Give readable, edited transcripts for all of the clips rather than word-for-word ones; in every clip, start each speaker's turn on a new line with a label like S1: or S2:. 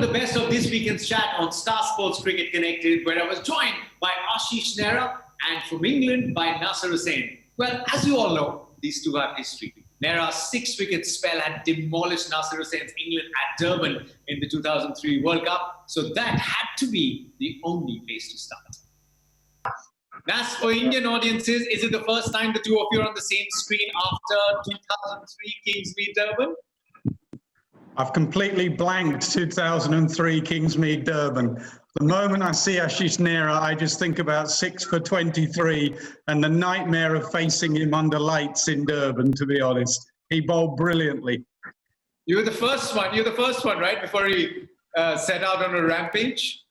S1: the best of this weekend's chat on Star Sports Cricket Connected, where I was joined by Ashish Nehra and from England by Nasser Hussain. Well, as you all know, these two have history. Nehra's 6-wicket spell had demolished Nasser Hussain's England at Durban in the 2003 World Cup, so that had to be the only place to start. Nas, for Indian audiences, is it the first time the two of you are on the same screen after 2003 Kingsmead Durban?
S2: I've completely blanked 2003 Kingsmead Durban. The moment I see Ashish Nehra, I just think about 6 for 23 and the nightmare of facing him under lights in Durban, to be honest. He bowled brilliantly.
S1: You were the first one. You're the first one, right? Before he set out on a rampage?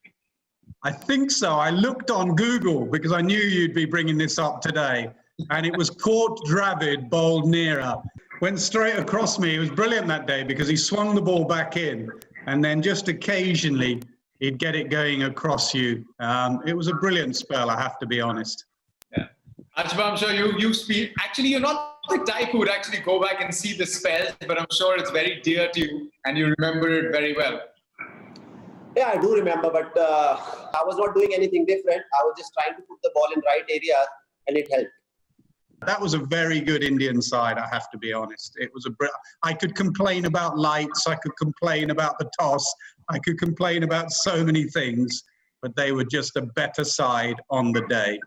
S2: I think so. I looked on Google because I knew you'd be bringing this up today. And it was Court Dravid bowled Nehra. Went straight across me. It was brilliant that day because he swung the ball back in and then just occasionally he'd get it going across you. It was a brilliant spell, I have to be honest.
S1: Yeah. Ajba, I'm sure you speak. Actually, you're not the type who would actually go back and see the spells, but I'm sure it's very dear to you and you remember it very well.
S3: Yeah, I do remember, but I was not doing anything different. I was just trying to put the ball in right area and it helped.
S2: That was a very good Indian side, I have to be honest. It was I could complain about lights, I could complain about the toss, I could complain about so many things, but they were just a better side on the day.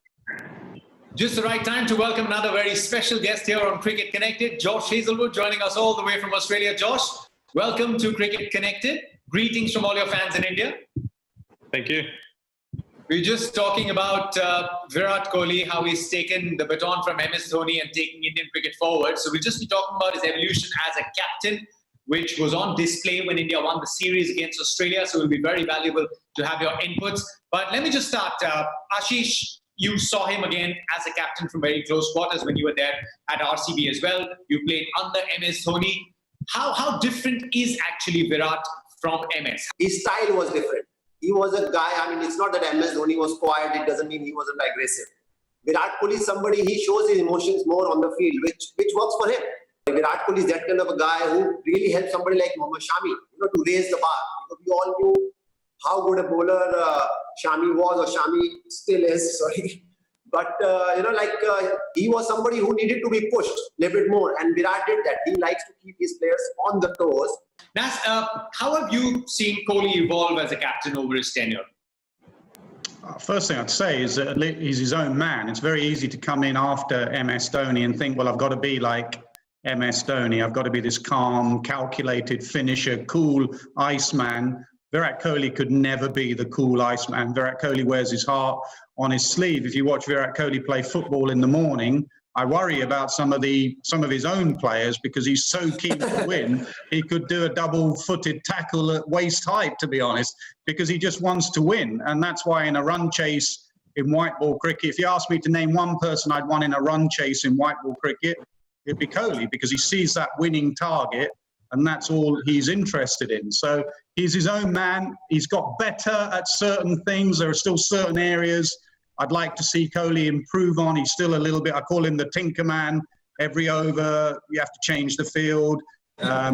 S1: Just the right time to welcome another very special guest here on Cricket Connected, Josh Hazlewood, joining us all the way from Australia. Josh, welcome to Cricket Connected. Greetings from all your fans in India.
S4: Thank you.
S1: We're just talking about Virat Kohli, how he's taken the baton from MS Dhoni and taking Indian cricket forward. So we'll just be talking about his evolution as a captain, which was on display when India won the series against Australia. So it will be very valuable to have your inputs. But let me just start. Ashish, you saw him again as a captain from very close quarters when you were there at RCB as well. You played under MS Dhoni. How different is actually Virat from MS?
S3: His style was different. He was a guy, I mean, it's not that MS Dhoni was quiet, it doesn't mean he wasn't aggressive. Virat Kohli is somebody, he shows his emotions more on the field, which works for him. Virat Kohli is that kind of a guy who really helps somebody like Mohammad Shami, to raise the bar. Because we all knew how good a bowler Shami was, or Shami still is, sorry. But, he was somebody who needed to be pushed a little bit more. And Virat did that. He likes to keep his players on the toes.
S1: Nas, how have you seen Kohli evolve as a captain over his tenure?
S2: First thing I'd say is that he's his own man. It's very easy to come in after MS Dhoni and think, well, I've got to be like MS Dhoni. I've got to be this calm, calculated finisher, cool Iceman. Virat Kohli could never be the cool Iceman. Virat Kohli wears his heart on his sleeve. If you watch Virat Kohli play football in the morning, I worry about some of his own players because he's so keen to win. He could do a double-footed tackle at waist height, to be honest, because he just wants to win. And that's why in a run chase in white ball cricket, if you ask me to name one person I'd want in a run chase in white ball cricket, it'd be Kohli, because he sees that winning target and that's all he's interested in. So he's his own man. He's got better at certain things. There are still certain areas I'd like to see Kohli improve on. He's still a little bit, I call him the tinker man. Every over, you have to change the field.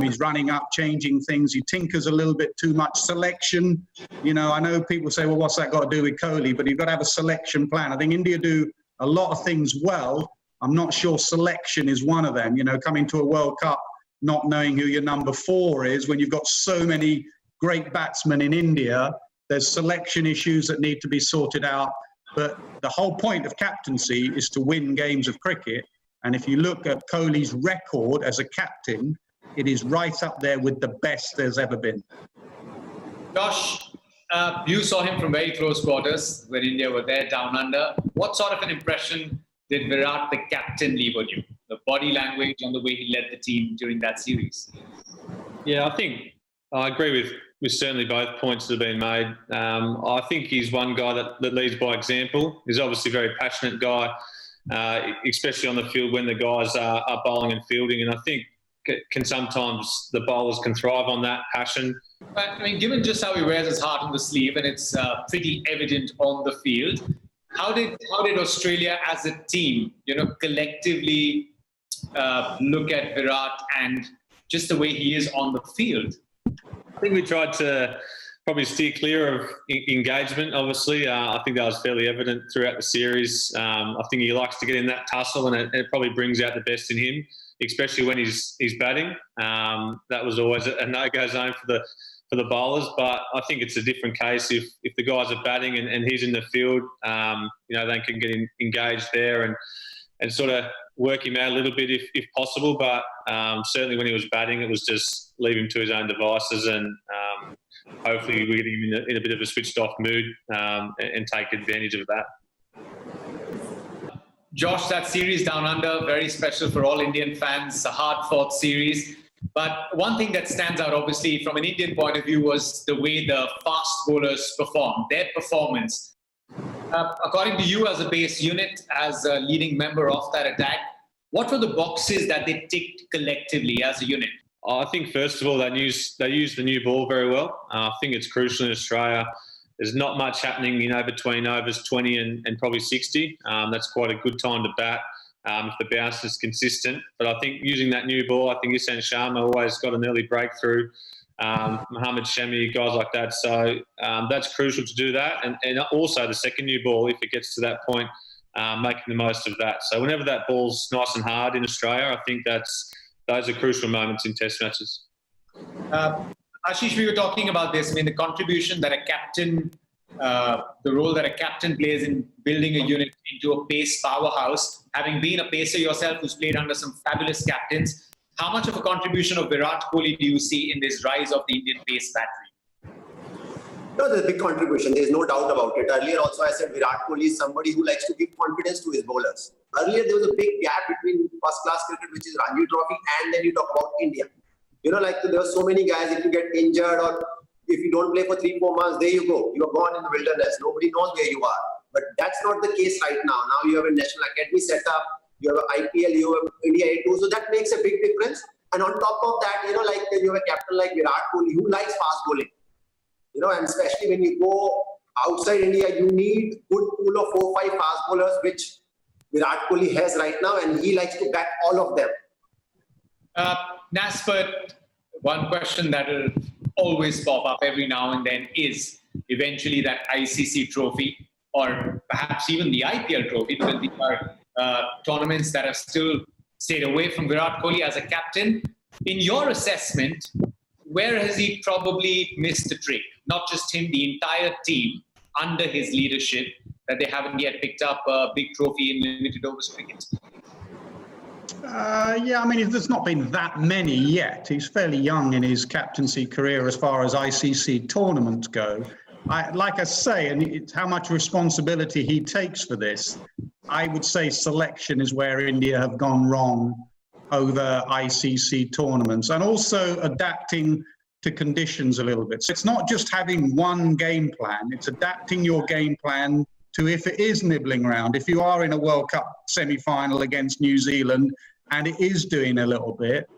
S2: He's running up, changing things. He tinkers a little bit too much. Selection, I know people say, well, what's that got to do with Kohli? But you've got to have a selection plan. I think India do a lot of things well. I'm not sure selection is one of them. Coming to a World Cup, not knowing who your number 4 is, when you've got so many great batsmen in India, there's selection issues that need to be sorted out. But the whole point of captaincy is to win games of cricket. And if you look at Kohli's record as a captain, it is right up there with the best there's ever been.
S1: Josh, you saw him from very close quarters when India were there down under. What sort of an impression did Virat, the captain, leave on you? The body language and the way he led the team during that series?
S4: Yeah, I think I agree with certainly both points that have been made. I think he's one guy that leads by example. He's obviously a very passionate guy, especially on the field when the guys are bowling and fielding. And I think sometimes the bowlers can thrive on that passion.
S1: But, I mean, given just how he wears his heart on the sleeve and it's pretty evident on the field, how did Australia as a team, collectively look at Virat and just the way he is on the field?
S4: I think we tried to probably steer clear of engagement, obviously. I think that was fairly evident throughout the series. I think he likes to get in that tussle, and it probably brings out the best in him, especially when he's batting. That was always a no-go zone for the bowlers, but I think it's a different case if the guys are batting and he's in the field. They can get engaged there and sort of work him out a little bit if possible. But certainly when he was batting, it was just leave him to his own devices, and hopefully we get him in a bit of a switched off mood and take advantage of that.
S1: Josh, that series down under, very special for all Indian fans, a hard-fought series. But one thing that stands out, obviously, from an Indian point of view was the way the fast bowlers performed, their performance. According to you as a base unit, as a leading member of that attack, what were the boxes that they ticked collectively as a unit?
S4: I think, first of all, they used the new ball very well. I think it's crucial in Australia. There's not much happening, between overs 20 and probably 60. That's quite a good time to bat if the bounce is consistent. But I think using that new ball, I think Hussain Sharma always got an early breakthrough. Mohammad Shami, guys like that. So that's crucial to do that. And also the second new ball, if it gets to that point, making the most of that. So whenever that ball's nice and hard in Australia, I think those are crucial moments in Test matches.
S1: Ashish, we were talking about this. I mean, the contribution that a captain, the role that a captain plays in building a unit into a pace powerhouse. Having been a pacer yourself who's played under some fabulous captains, how much of a contribution of Virat Kohli do you see in this rise of the Indian pace battery?
S3: No, there's a big contribution. There's no doubt about it. Earlier also I said Virat Kohli is somebody who likes to give confidence to his bowlers. Earlier there was a big gap between first-class cricket, which is Ranji Trophy, and then you talk about India. There are so many guys, if you get injured or if you don't play for 3-4 months, there you go. You are gone in the wilderness. Nobody knows where you are. But that's not the case right now. Now you have a National Academy set up, you have an IPL, you have India A2, so that makes a big difference. And on top of that, you have a captain like Virat Kohli who likes fast bowling. And especially when you go outside India, you need good pool of 4-5 fast bowlers, which Virat Kohli has right now, and he likes to bat all of them.
S1: Nasser, one question that will always pop up every now and then is eventually that ICC trophy, or perhaps even the IPL trophy, because these are tournaments that have still stayed away from Virat Kohli as a captain. In your assessment, where has he probably missed the trick? Not just him, the entire team under his leadership, that they haven't yet picked up a big trophy in limited overs cricket?
S2: There's not been that many yet. He's fairly young in his captaincy career as far as ICC tournaments go. Like I say, and it's how much responsibility he takes for this, I would say selection is where India have gone wrong over ICC tournaments, and also adapting to conditions a little bit. So it's not just having one game plan, it's adapting your game plan to if it is nibbling around. If you are in a World Cup semi-final against New Zealand and it is doing a little bit,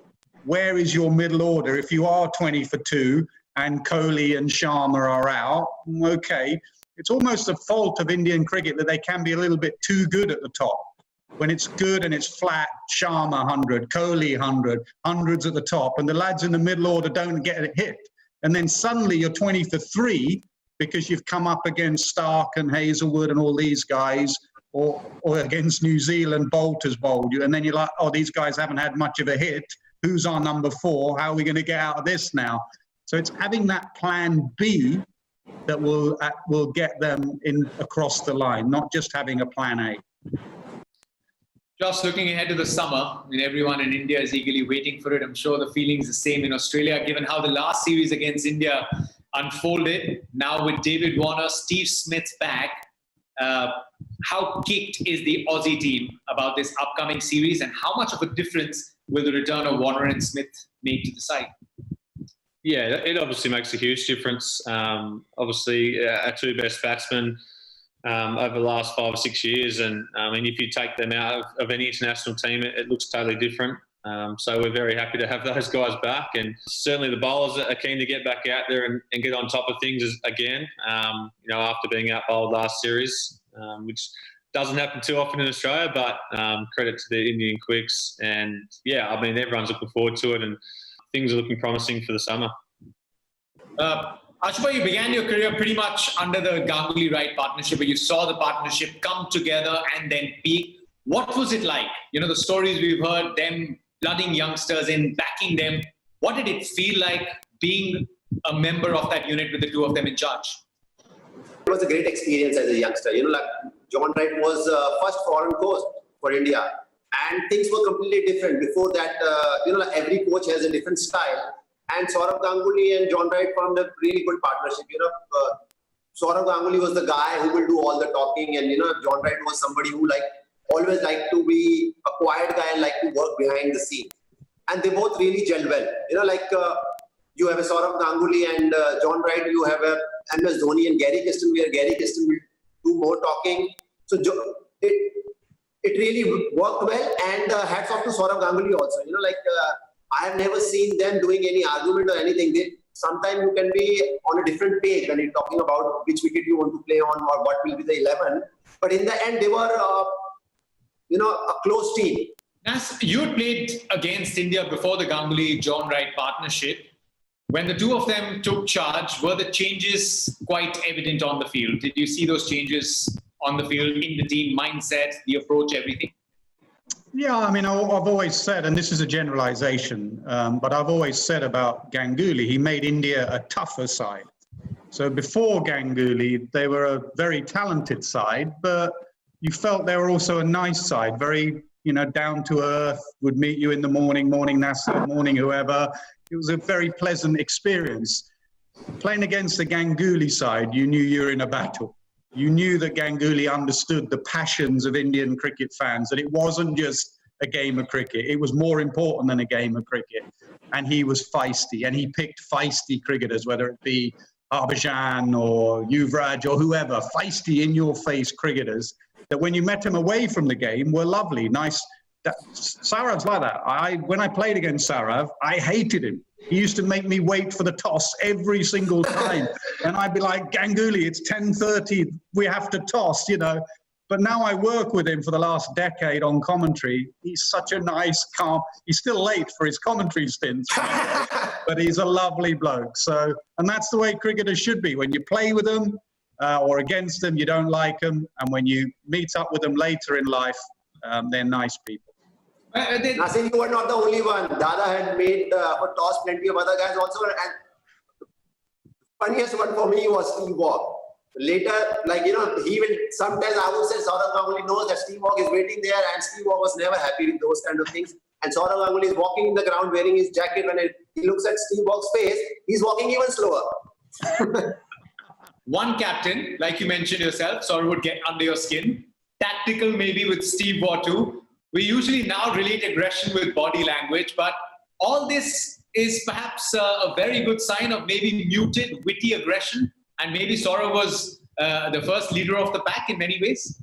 S2: where is your middle order? If you are 20 for 2 and Kohli and Sharma are out, okay. It's almost a fault of Indian cricket that they can be a little bit too good at the top. When it's good and it's flat, Sharma 100, Kohli 100, hundreds at the top, and the lads in the middle order don't get a hit. And then suddenly you're 20 for 3 because you've come up against Stark and Hazlewood and all these guys, or against New Zealand, Bolt has bowled you. And then you're like, oh, these guys haven't had much of a hit. Who's our number 4? How are we going to get out of this now? So it's having that plan B that will get them in across the line, not just having a plan A.
S1: Just looking ahead to the summer, everyone in India is eagerly waiting for it. I'm sure the feeling is the same in Australia, given how the last series against India unfolded. Now with David Warner, Steve Smith's back, how kicked is the Aussie team about this upcoming series, and how much of a difference will the return of Warner and Smith make to the side?
S4: Yeah, it obviously makes a huge difference. Obviously, our 2 best batsmen over the last 5 or 6 years. And if you take them out of any international team, it looks totally different. So we're very happy to have those guys back. And certainly the bowlers are keen to get back out there and get on top of things again, after being out bowled last series, which doesn't happen too often in Australia, but credit to the Indian quicks. And everyone's looking forward to it, and things are looking promising for the summer.
S1: Ashba, you began your career pretty much under the Ganguly-Wright partnership, where you saw the partnership come together and then peak. What was it like? You know, the stories we've heard, them flooding youngsters in, backing them. What did it feel like being a member of that unit with the two of them in charge?
S3: It was a great experience as a youngster. You know, like John Wright was first foreign coach for India, and things were completely different. Before that, you know, like every coach has a different style. And Saurav Ganguly and John Wright formed a really good partnership. You know, Saurav Ganguly was the guy who will do all the talking, and you know, John Wright was somebody who always liked to be a quiet guy and like to work behind the scene. And they both really gelled well. You know, like you have a Saurav Ganguly and John Wright. You have a MS Dhoni and Gary Kirsten, where Gary Kirsten will do more talking. So it really worked well. And hats off to Saurav Ganguly also. You know, like. I have never seen them doing any argument or anything. Sometimes you can be on a different page when you're talking about which wicket you want to play on or what will be the 11. But in the end, they were, you know, a close team.
S1: Nasser, you had played against India before the Ganguly-John Wright partnership. When the two of them took charge, were the changes quite evident on the field? Did you see those changes on the field, in the team mindset, the approach, everything?
S2: Yeah, I mean, I've always said, and this is a generalization, but I've always said about Ganguly, he made India a tougher side. So before Ganguly, they were a very talented side, but you felt they were also a nice side, very, you know, down to earth, would meet you in the morning Nasser, morning whoever. It was a very pleasant experience. Playing against the Ganguly side, you knew you were in a battle. You knew that Ganguly understood the passions of Indian cricket fans, that it wasn't just a game of cricket. It was more important than a game of cricket. And he was feisty, and he picked feisty cricketers, whether it be Harbhajan or Virat or whoever, feisty, in-your-face cricketers, that when you met him away from the game were lovely, nice. Saurav's like that. When I played against Saurav, I hated him. He used to make me wait for the toss every single time. And I'd be like, Ganguly, it's 10:30, we have to toss, you know. But now I work with him for the last decade on commentary. He's such a nice, calm, he's still late for his commentary stints, but he's a lovely bloke. So, and that's the way cricketers should be. When you play with them or against them, you don't like them. And when you meet up with them later in life, they're nice people.
S3: Nasser, you were not the only one. Dada had made for toss plenty of other guys also. And the funniest one for me was Steve Waugh. Later, like, you know, he will sometimes, I would say, Saurav Ganguly knows that Steve Waugh is waiting there, and Steve Waugh was never happy with those kind of things. And Saurav Ganguly is walking in the ground wearing his jacket. When he looks at Steve Waugh's face, he's walking even slower.
S1: One captain, like you mentioned yourself, Saurav would get under your skin. Tactical maybe with Steve Waugh too. We usually now relate aggression with body language, but all this is perhaps a very good sign of maybe muted, witty aggression. And maybe Saurav was the first leader of the pack in many ways.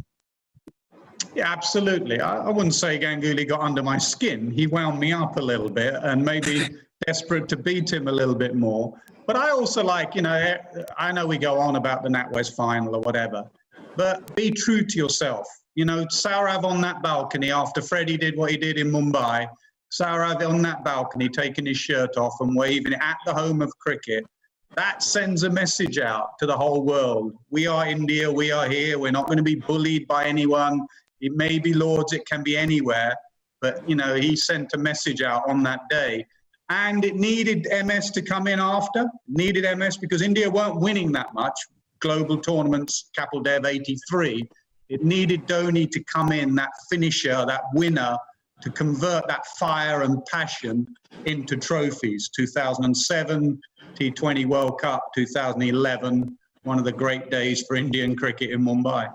S2: Yeah, absolutely. I wouldn't say Ganguly got under my skin. He wound me up a little bit and maybe desperate to beat him a little bit more. But I also like, you know, I know we go on about the NatWest final or whatever, but be true to yourself. You know, Saurav on that balcony after Freddie did what he did in Mumbai, Saurav on that balcony taking his shirt off and waving at the home of cricket, that sends a message out to the whole world. We are India, we are here, we're not going to be bullied by anyone. It may be Lords, it can be anywhere, but, you know, he sent a message out on that day. And it needed MS to come in after, needed MS because India weren't winning that much. Global tournaments, Kapil Dev 83. It needed Dhoni to come in, that finisher, that winner, to convert that fire and passion into trophies. 2007, T20 World Cup, 2011, one of the great days for Indian cricket in Mumbai.